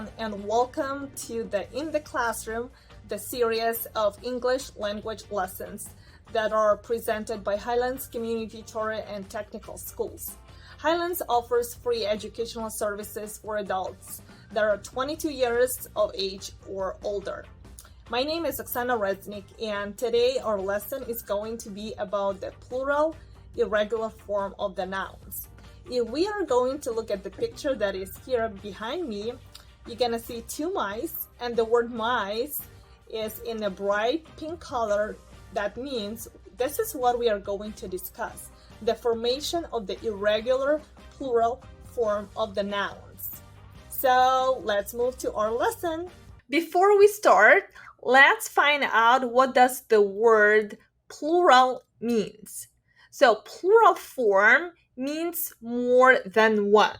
everyone, and welcome to the In the Classroom, the series of English language lessons that are presented by Highlands Community Torah and Technical Schools. Highlands offers free educational services for adults that are 22 years of age or older. My name is Oksana Reznik, and today our lesson is going to be about the plural, irregular form of the nouns. If we are going to look at the picture that is here behind me, you're gonna see two mice, and the word mice is in a bright pink color. That means this is what we are going to discuss, the formation of the irregular plural form of the nouns. So let's move to our lesson. Before we start, let's find out what does the word plural means. So plural form means more than one.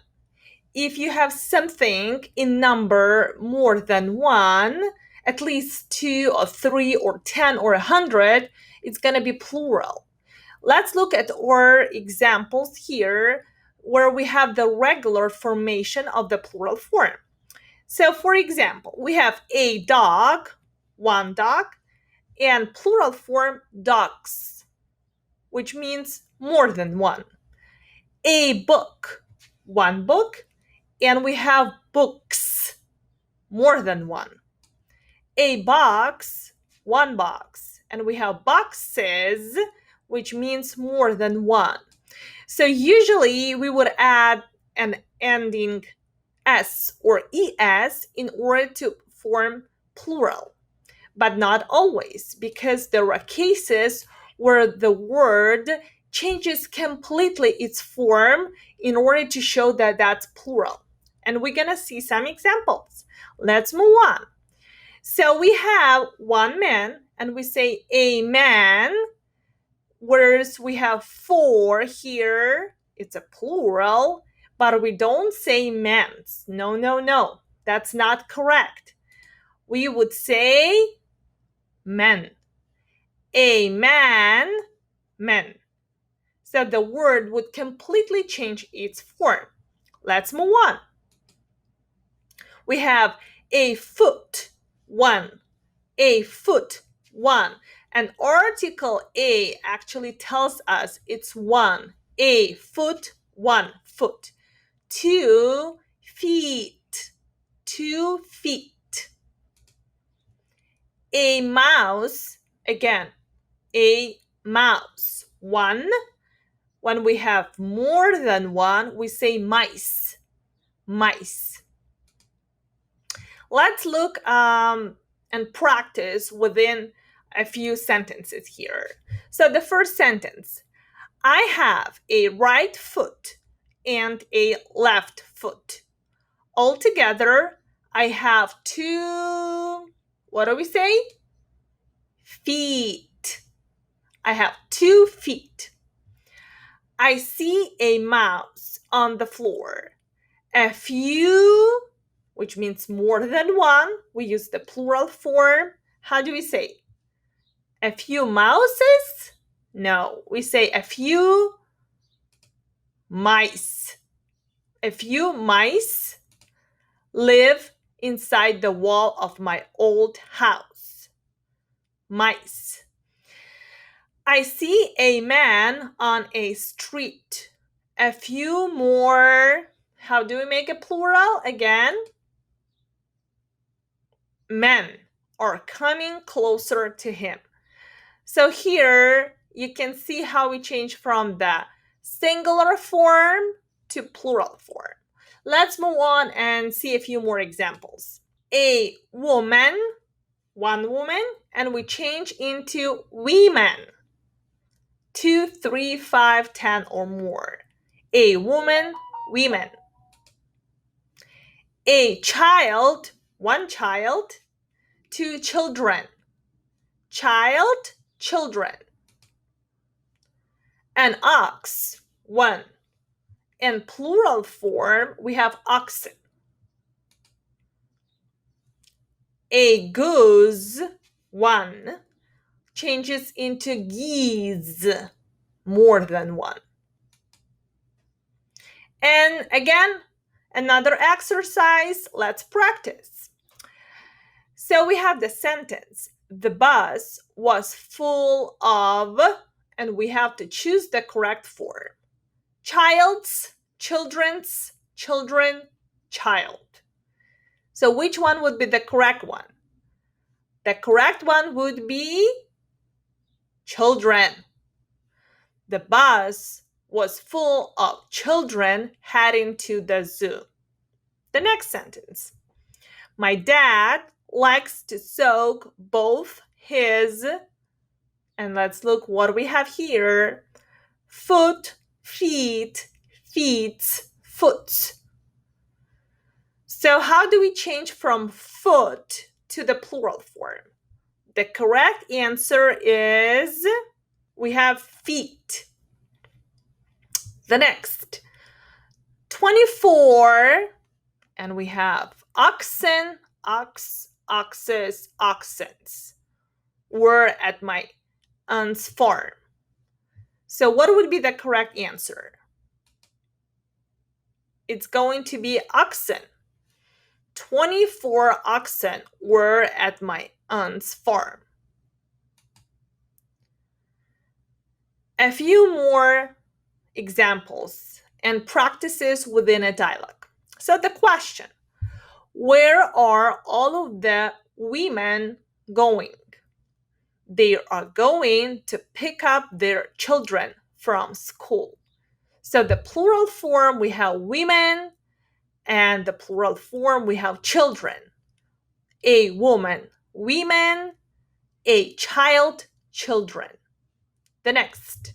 If you have something in number more than one, at least 2 or 3 or 10 or 100, it's going to be plural. Let's look at our examples here where we have the regular formation of the plural form. So for example, we have a dog, one dog, and plural form dogs, which means more than one. A book, one book, and we have books, more than one. A box, one box, and we have boxes, which means more than one. So usually we would add an ending s or es in order to form plural, but not always, because there are cases where the word changes completely its form in order to show that that's plural. And we're going to see some examples. Let's move on. So we have one man, and we say a man, whereas we have 4 here. It's a plural, but we don't say men's. No. That's not correct. We would say men. A man, men. So the word would completely change its form. Let's move on. We have a foot, one. A foot, one. And article a actually tells us it's one. A foot, 1 foot. 2 feet, 2 feet. A mouse, again, a mouse, 1. When we have more than one, we say mice, mice. Let's look and practice within a few sentences here. So the first sentence, I have a right foot and a left foot. Altogether, I have 2, what do we say? Feet. I have 2 feet. I see a mouse on the floor. A few, which means more than one. We use the plural form. How do we say? A few mouses? No, we say a few mice. A few mice live inside the wall of my old house. Mice. I see a man on a street. A few more, how do we make a plural again? Men are coming closer to him. So here you can see how we change from the singular form to plural form. Let's move on and see a few more examples. A woman, one woman, and we change into women. 2, 3, 5, 10 or more. A woman, women. A child, one child. 2 children. Child, children. An ox, 1. In plural form, we have oxen. A goose, 1. Changes into geese, more than 1. And again, Another exercise, let's practice. So we have the sentence, the bus was full of, and we have to choose the correct form. Child's, children's, children, child. So which one would be the correct one? The correct one would be children. The bus was full of children heading to the zoo. The next sentence. My dad likes to soak both his, and let's look what we have here, foot, feet, feet, foot. So how do we change from foot to the plural form? The correct answer is we have feet. The next, 24, and we have oxen, ox, oxes, oxens were at my aunt's farm. So what would be the correct answer? It's going to be oxen. 24 oxen were at my aunt's farm. A few more examples and practices within a dialogue. So the question, where are all of the women going? They are going to pick up their children from school. So the plural form, we have women, and the plural form, we have children. A woman, women, a child, children. The next,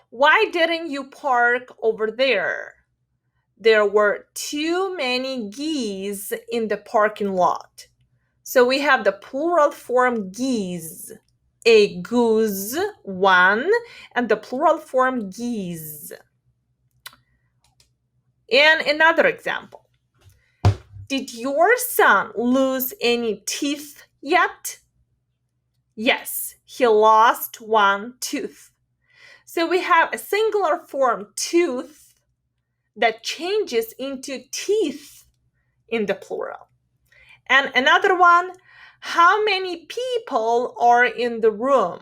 why didn't you park over there? There were too many geese in the parking lot. So we have the plural form geese, a goose, one, and the plural form geese. And another example. Did your son lose any teeth yet? Yes, he lost one tooth. So we have a singular form tooth that changes into teeth in the plural. And another one, how many people are in the room?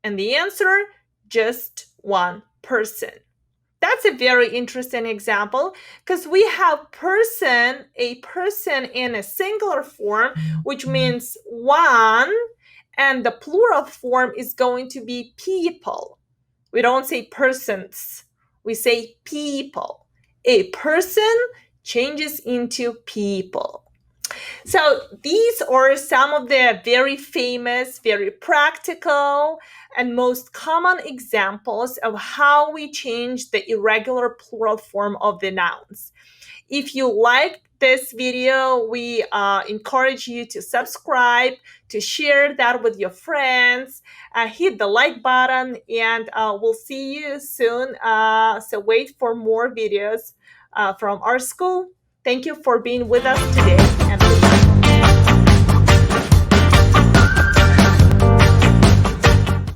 And the answer, just one person. That's a very interesting example because we have person, a person in a singular form, which means one, and the plural form is going to be people. We don't say persons, we say people. A person changes into people. So these are some of the very famous, very practical, and most common examples of how we change the irregular plural form of the nouns. If you liked this video, we encourage you to subscribe, to share that with your friends, hit the like button, and we'll see you soon. So wait for more videos from our school. Thank you for being with us today.